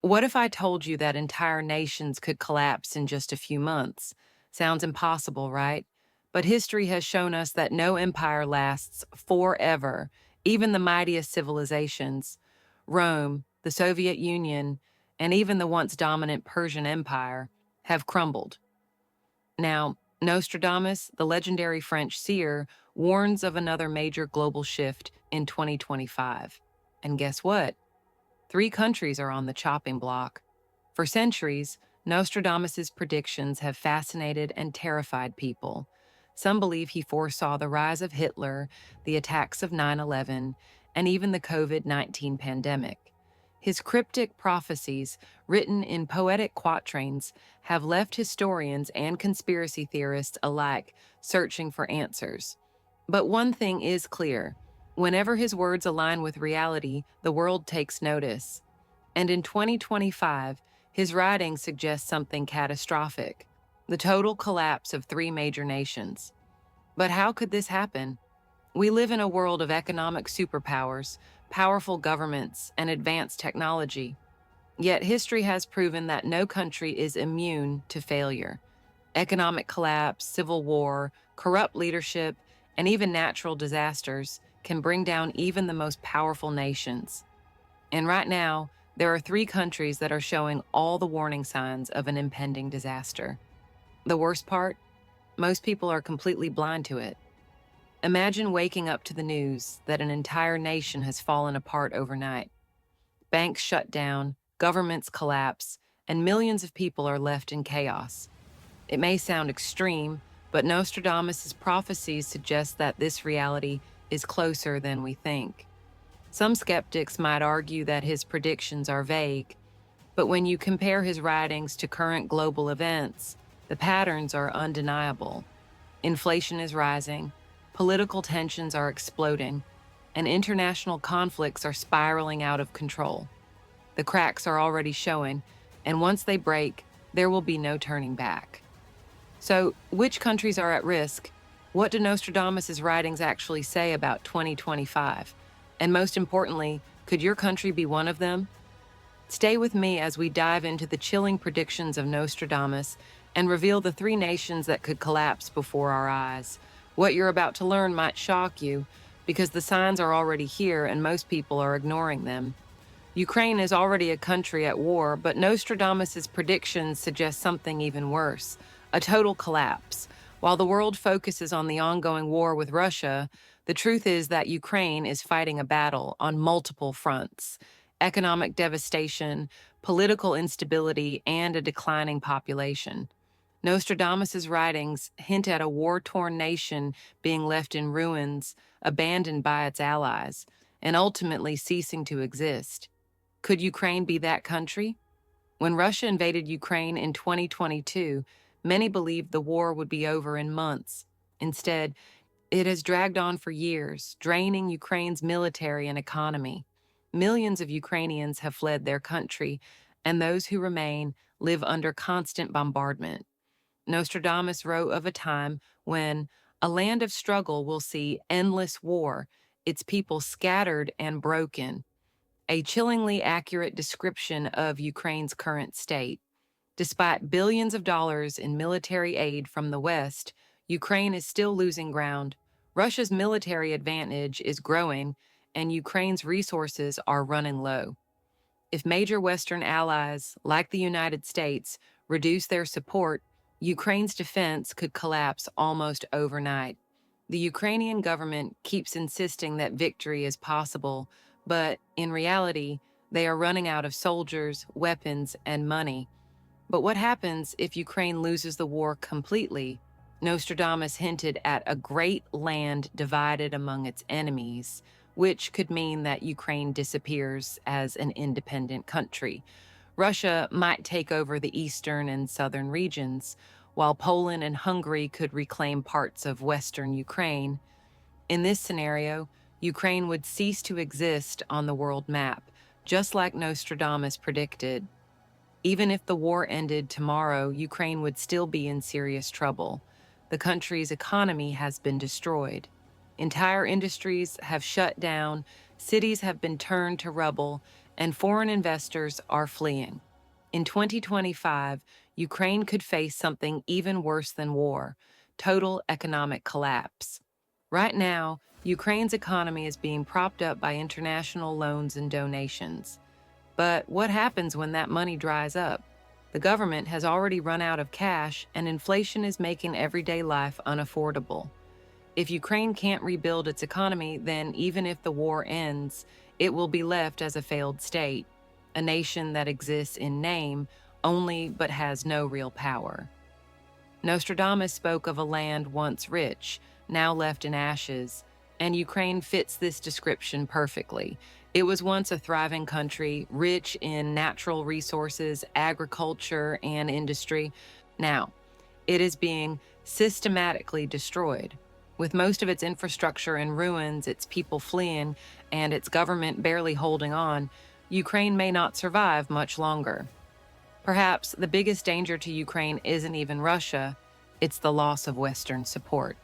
What if I told you that entire nations could collapse in just a few months? Sounds impossible, right? But history has shown us that no empire lasts forever. Even the mightiest civilizations, Rome, the Soviet Union, and even the once dominant Persian Empire, have crumbled. Now, Nostradamus, the legendary French seer, warns of another major global shift in 2025. And guess what? Three countries are on the chopping block. For centuries, Nostradamus's predictions have fascinated and terrified people. Some believe he foresaw the rise of Hitler, the attacks of 9/11, and even the COVID-19 pandemic. His cryptic prophecies, written in poetic quatrains, have left historians and conspiracy theorists alike searching for answers. But one thing is clear: whenever his words align with reality, the world takes notice. And in 2025, his writings suggest something catastrophic: the total collapse of three major nations. But how could this happen? We live in a world of economic superpowers, powerful governments, and advanced technology. Yet history has proven that no country is immune to failure. Economic collapse, civil war, corrupt leadership, and even natural disasters can bring down even the most powerful nations. And right now, there are three countries that are showing all the warning signs of an impending disaster. The worst part? Most people are completely blind to it. Imagine waking up to the news that an entire nation has fallen apart overnight. Banks shut down, governments collapse, and millions of people are left in chaos. It may sound extreme, but Nostradamus' prophecies suggest that this reality is closer than we think. Some skeptics might argue that his predictions are vague, but when you compare his writings to current global events, the patterns are undeniable. Inflation is rising, political tensions are exploding, and international conflicts are spiraling out of control. The cracks are already showing, and once they break, there will be no turning back. So, which countries are at risk? What do Nostradamus' writings actually say about 2025? And most importantly, could your country be one of them? Stay with me as we dive into the chilling predictions of Nostradamus and reveal the three nations that could collapse before our eyes. What you're about to learn might shock you, because the signs are already here and most people are ignoring them. Ukraine is already a country at war, but Nostradamus' predictions suggest something even worse: a total collapse. While the world focuses on the ongoing war with Russia, the truth is that Ukraine is fighting a battle on multiple fronts: economic devastation, political instability, and a declining population. Nostradamus' writings hint at a war-torn nation being left in ruins, abandoned by its allies, and ultimately ceasing to exist. Could Ukraine be that country? When Russia invaded Ukraine in 2022, many believed the war would be over in months. Instead, it has dragged on for years, draining Ukraine's military and economy. Millions of Ukrainians have fled their country, and those who remain live under constant bombardment. Nostradamus wrote of a time when a land of struggle will see endless war, its people scattered and broken, a chillingly accurate description of Ukraine's current state. Despite billions of dollars in military aid from the West, Ukraine is still losing ground. Russia's military advantage is growing, and Ukraine's resources are running low. If major Western allies, like the United States, reduce their support, Ukraine's defense could collapse almost overnight. The Ukrainian government keeps insisting that victory is possible, but in reality, they are running out of soldiers, weapons, and money. But what happens if Ukraine loses the war completely? Nostradamus hinted at a great land divided among its enemies, which could mean that Ukraine disappears as an independent country. Russia might take over the eastern and southern regions, while Poland and Hungary could reclaim parts of western Ukraine. In this scenario, Ukraine would cease to exist on the world map, just like Nostradamus predicted. Even if the war ended tomorrow, Ukraine would still be in serious trouble. The country's economy has been destroyed. Entire industries have shut down, cities have been turned to rubble, and foreign investors are fleeing. In 2025, Ukraine could face something even worse than war: total economic collapse. Right now, Ukraine's economy is being propped up by international loans and donations. But what happens when that money dries up? The government has already run out of cash, and inflation is making everyday life unaffordable. If Ukraine can't rebuild its economy, then even if the war ends, it will be left as a failed state, a nation that exists in name only but has no real power. Nostradamus spoke of a land once rich, now left in ashes, and Ukraine fits this description perfectly. It was once a thriving country, rich in natural resources, agriculture, and industry. Now, it is being systematically destroyed. With most of its infrastructure in ruins, its people fleeing, and its government barely holding on, Ukraine may not survive much longer. Perhaps the biggest danger to Ukraine isn't even Russia, it's the loss of Western support.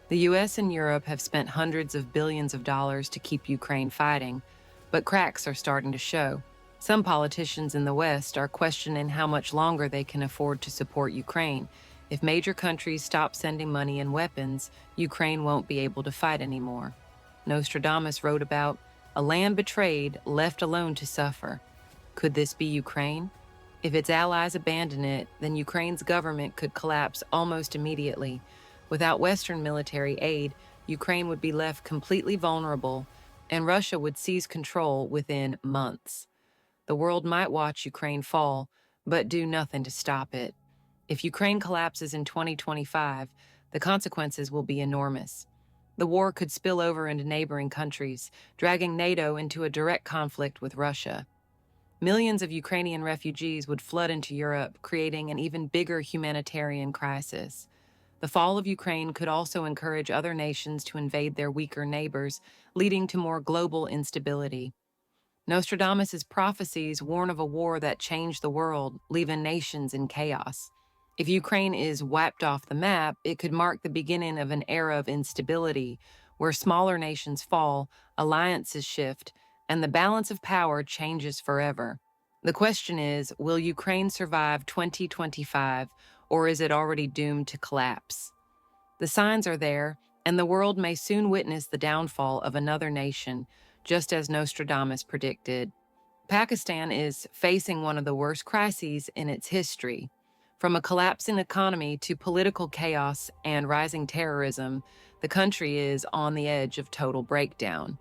The US and Europe have spent hundreds of billions of dollars to keep Ukraine fighting, but cracks are starting to show. Some politicians in the West are questioning how much longer they can afford to support Ukraine. If major countries stop sending money and weapons, Ukraine won't be able to fight anymore. Nostradamus wrote about a land betrayed, left alone to suffer. Could this be Ukraine? If its allies abandon it, then Ukraine's government could collapse almost immediately. Without Western military aid, Ukraine would be left completely vulnerable, and Russia would seize control within months. The world might watch Ukraine fall, but do nothing to stop it. If Ukraine collapses in 2025, the consequences will be enormous. The war could spill over into neighboring countries, dragging NATO into a direct conflict with Russia. Millions of Ukrainian refugees would flood into Europe, creating an even bigger humanitarian crisis. The fall of Ukraine could also encourage other nations to invade their weaker neighbors, leading to more global instability. Nostradamus' prophecies warn of a war that changed the world, leaving nations in chaos. If Ukraine is wiped off the map, it could mark the beginning of an era of instability, where smaller nations fall, alliances shift, and the balance of power changes forever. The question is, will Ukraine survive 2025, or is it already doomed to collapse? The signs are there, and the world may soon witness the downfall of another nation, just as Nostradamus predicted. Pakistan is facing one of the worst crises in its history. From a collapsing economy to political chaos and rising terrorism, the country is on the edge of total breakdown.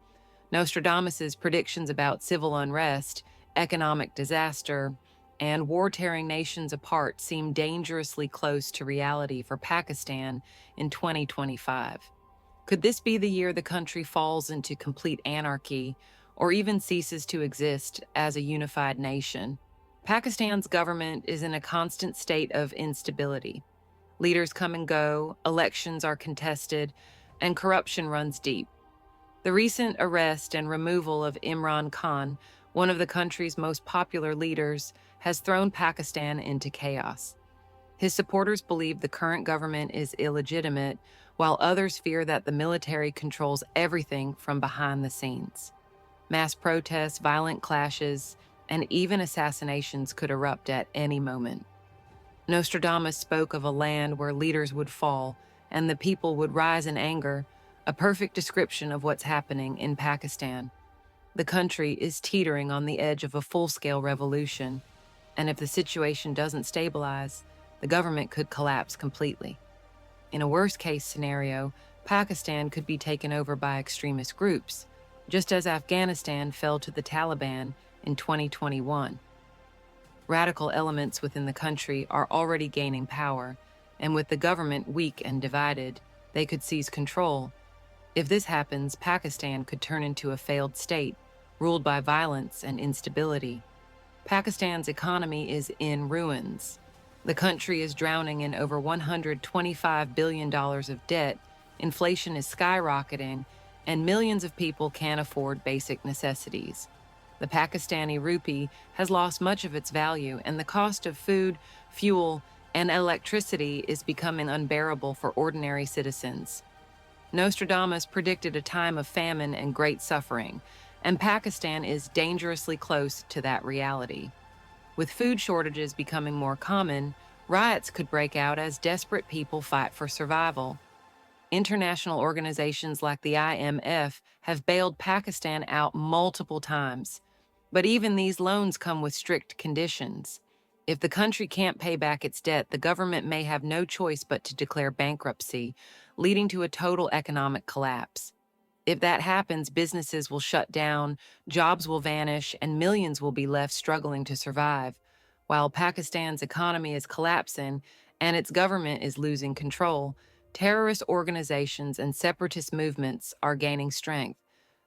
Nostradamus' predictions about civil unrest, economic disaster, and war tearing nations apart seem dangerously close to reality for Pakistan in 2025. Could this be the year the country falls into complete anarchy, or even ceases to exist as a unified nation? Pakistan's government is in a constant state of instability. Leaders come and go, elections are contested, and corruption runs deep. The recent arrest and removal of Imran Khan, one of the country's most popular leaders, has thrown Pakistan into chaos. His supporters believe the current government is illegitimate, while others fear that the military controls everything from behind the scenes. Mass protests, violent clashes, and even assassinations could erupt at any moment. Nostradamus spoke of a land where leaders would fall and the people would rise in anger, a perfect description of what's happening in Pakistan. The country is teetering on the edge of a full-scale revolution, and if the situation doesn't stabilize, the government could collapse completely. In a worst-case scenario, Pakistan could be taken over by extremist groups, just as Afghanistan fell to the Taliban in 2021. Radical elements within the country are already gaining power, and with the government weak and divided, they could seize control. If this happens, Pakistan could turn into a failed state, ruled by violence and instability. Pakistan's economy is in ruins. The country is drowning in over $125 billion of debt, inflation is skyrocketing, and millions of people can't afford basic necessities. The Pakistani rupee has lost much of its value, and the cost of food, fuel, and electricity is becoming unbearable for ordinary citizens. Nostradamus predicted a time of famine and great suffering, and Pakistan is dangerously close to that reality. With food shortages becoming more common, riots could break out as desperate people fight for survival. International organizations like the IMF have bailed Pakistan out multiple times. But even these loans come with strict conditions. If the country can't pay back its debt, the government may have no choice but to declare bankruptcy, leading to a total economic collapse. If that happens, businesses will shut down, jobs will vanish, and millions will be left struggling to survive. While Pakistan's economy is collapsing and its government is losing control, terrorist organizations and separatist movements are gaining strength.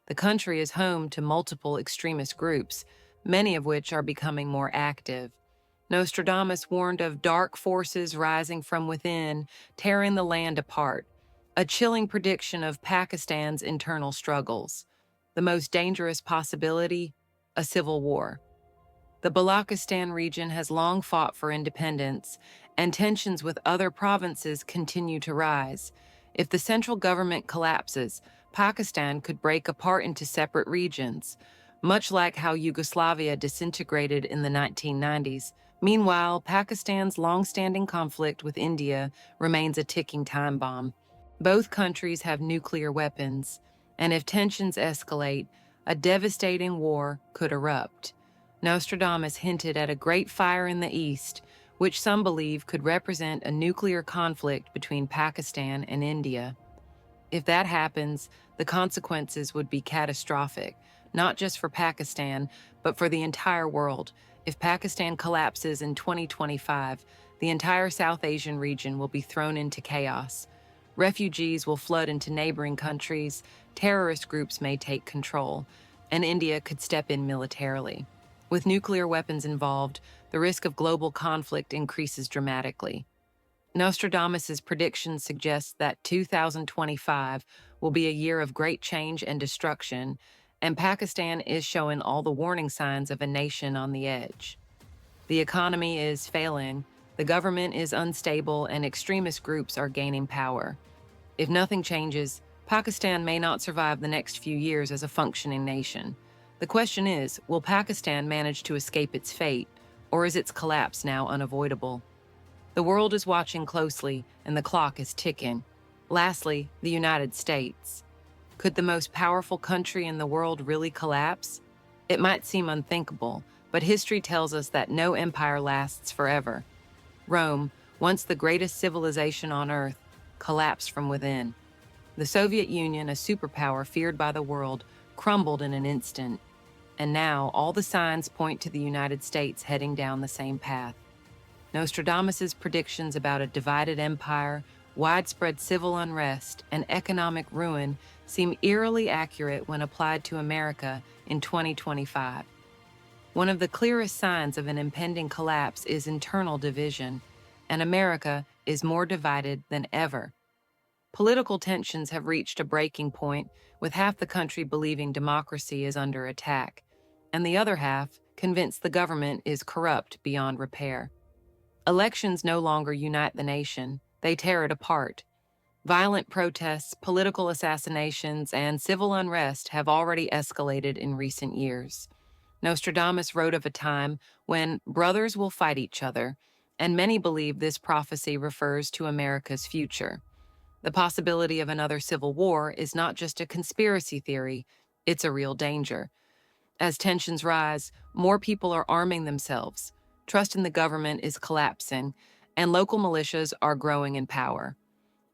The country is home to multiple extremist groups, many of which are becoming more active. Nostradamus warned of dark forces rising from within, tearing the land apart, a chilling prediction of Pakistan's internal struggles. The most dangerous possibility, a civil war. The Balochistan region has long fought for independence, and tensions with other provinces continue to rise. If the central government collapses, Pakistan could break apart into separate regions, much like how Yugoslavia disintegrated in the 1990s. Meanwhile, Pakistan's long-standing conflict with India remains a ticking time bomb. Both countries have nuclear weapons, and if tensions escalate, a devastating war could erupt. Nostradamus hinted at a great fire in the east, which some believe could represent a nuclear conflict between Pakistan and India. If that happens, the consequences would be catastrophic, not just for Pakistan, but for the entire world. If Pakistan collapses in 2025, the entire South Asian region will be thrown into chaos. Refugees will flood into neighboring countries, terrorist groups may take control, and India could step in militarily. With nuclear weapons involved, the risk of global conflict increases dramatically. Nostradamus's predictions suggest that 2025 will be a year of great change and destruction, and Pakistan is showing all the warning signs of a nation on the edge. The economy is failing, the government is unstable, and extremist groups are gaining power. If nothing changes, Pakistan may not survive the next few years as a functioning nation. The question is, will Pakistan manage to escape its fate, or is its collapse now unavoidable? The world is watching closely, and the clock is ticking. Lastly, the United States. Could the most powerful country in the world really collapse? It might seem unthinkable, but history tells us that no empire lasts forever. Rome, once the greatest civilization on Earth, collapsed from within. The Soviet Union, a superpower feared by the world, crumbled in an instant. And now, all the signs point to the United States heading down the same path. Nostradamus's predictions about a divided empire, widespread civil unrest, and economic ruin seem eerily accurate when applied to America in 2025. One of the clearest signs of an impending collapse is internal division, and America is more divided than ever. Political tensions have reached a breaking point, with half the country believing democracy is under attack, and the other half convinced the government is corrupt beyond repair. Elections no longer unite the nation, they tear it apart. Violent protests, political assassinations, and civil unrest have already escalated in recent years. Nostradamus wrote of a time when brothers will fight each other, and many believe this prophecy refers to America's future. The possibility of another civil war is not just a conspiracy theory, it's a real danger. As tensions rise, more people are arming themselves, trust in the government is collapsing, and local militias are growing in power.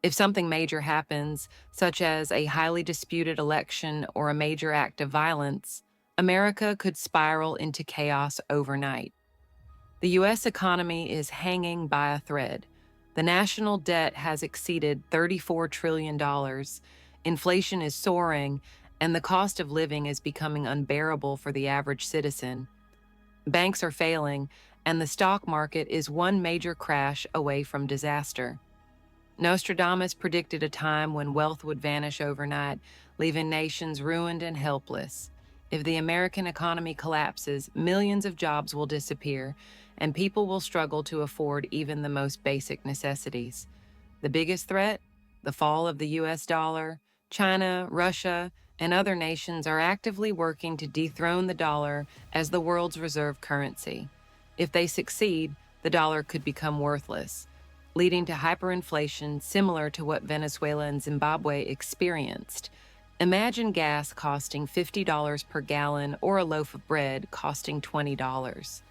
If something major happens, such as a highly disputed election or a major act of violence, America could spiral into chaos overnight. The U.S. economy is hanging by a thread. The national debt has exceeded $34 trillion, inflation is soaring, and the cost of living is becoming unbearable for the average citizen. Banks are failing, and the stock market is one major crash away from disaster. Nostradamus predicted a time when wealth would vanish overnight, leaving nations ruined and helpless. If the American economy collapses, millions of jobs will disappear, and people will struggle to afford even the most basic necessities. The biggest threat? The fall of the U.S. dollar. China, Russia, and other nations are actively working to dethrone the dollar as the world's reserve currency. If they succeed, the dollar could become worthless, leading to hyperinflation similar to what Venezuela and Zimbabwe experienced. Imagine gas costing $50 per gallon or a loaf of bread costing $20.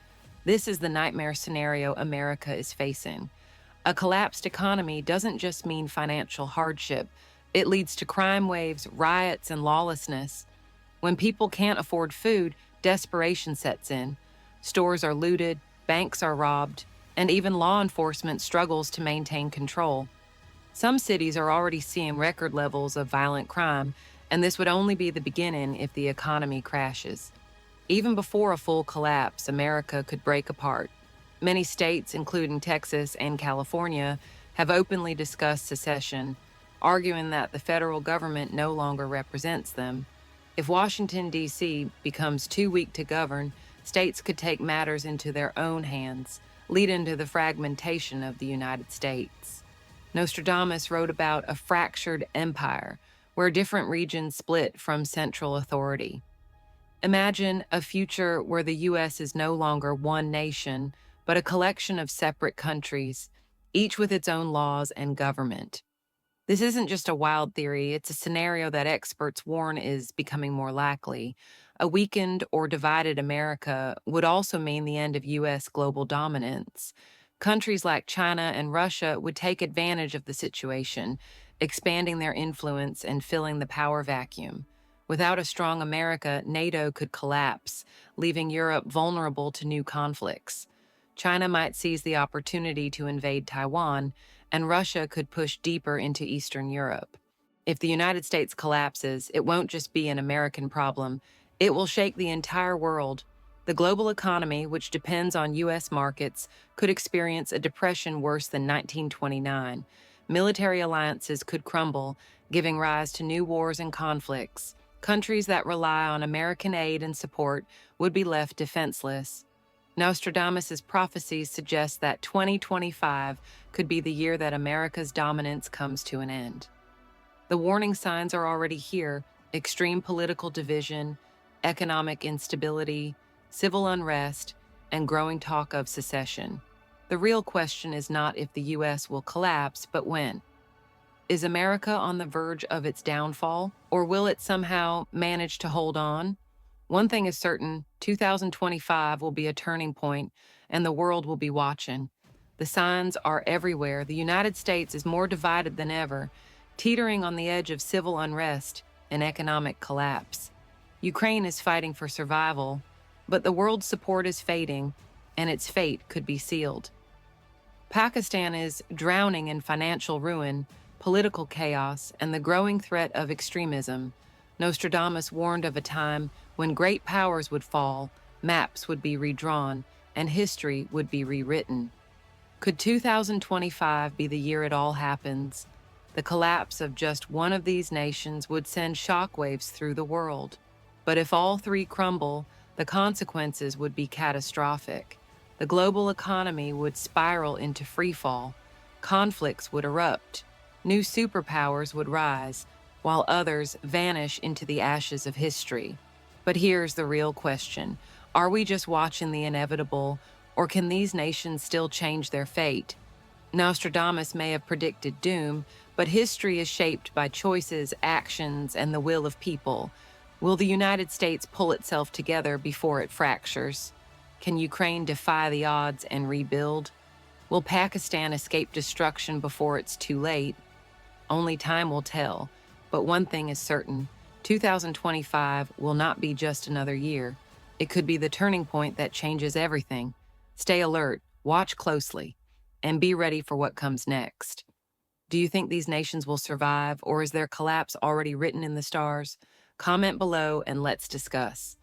This is the nightmare scenario America is facing. A collapsed economy doesn't just mean financial hardship, it leads to crime waves, riots, and lawlessness. When people can't afford food, desperation sets in. Stores are looted, banks are robbed, and even law enforcement struggles to maintain control. Some cities are already seeing record levels of violent crime, and this would only be the beginning if the economy crashes. Even before a full collapse, America could break apart. Many states, including Texas and California, have openly discussed secession, arguing that the federal government no longer represents them. If Washington, D.C. becomes too weak to govern, states could take matters into their own hands, leading to the fragmentation of the United States. Nostradamus wrote about a fractured empire, where different regions split from central authority. Imagine a future where the U.S. is no longer one nation, but a collection of separate countries, each with its own laws and government. This isn't just a wild theory, it's a scenario that experts warn is becoming more likely. A weakened or divided America would also mean the end of U.S. global dominance. Countries like China and Russia would take advantage of the situation, expanding their influence and filling the power vacuum. Without a strong America, NATO could collapse, leaving Europe vulnerable to new conflicts. China might seize the opportunity to invade Taiwan, and Russia could push deeper into Eastern Europe. If the United States collapses, it won't just be an American problem, it will shake the entire world. The global economy, which depends on U.S. markets, could experience a depression worse than 1929. Military alliances could crumble, giving rise to new wars and conflicts. Countries that rely on American aid and support would be left defenseless. Nostradamus' prophecies suggest that 2025 could be the year that America's dominance comes to an end. The warning signs are already here: extreme political division, economic instability, civil unrest, and growing talk of secession. The real question is not if the U.S. will collapse, but when. Is America on the verge of its downfall, or will it somehow manage to hold on? One thing is certain, 2025 will be a turning point, and the world will be watching. The signs are everywhere. The United States is more divided than ever, teetering on the edge of civil unrest and economic collapse. Ukraine is fighting for survival, but the world's support is fading, and its fate could be sealed. Pakistan is drowning in financial ruin, political chaos, and the growing threat of extremism. Nostradamus warned of a time when great powers would fall, maps would be redrawn, and history would be rewritten. Could 2025 be the year it all happens? The collapse of just one of these nations would send shockwaves through the world. But if all three crumble, the consequences would be catastrophic. The global economy would spiral into freefall. Conflicts would erupt. New superpowers would rise, while others vanish into the ashes of history. But here's the real question. Are we just watching the inevitable, or can these nations still change their fate? Nostradamus may have predicted doom, but history is shaped by choices, actions, and the will of people. Will the United States pull itself together before it fractures? Can Ukraine defy the odds and rebuild? Will Pakistan escape destruction before it's too late? Only time will tell, but one thing is certain: 2025 will not be just another year. It could be the turning point that changes everything. Stay alert, watch closely, and be ready for what comes next. Do you think these nations will survive, or is their collapse already written in the stars? Comment below and let's discuss.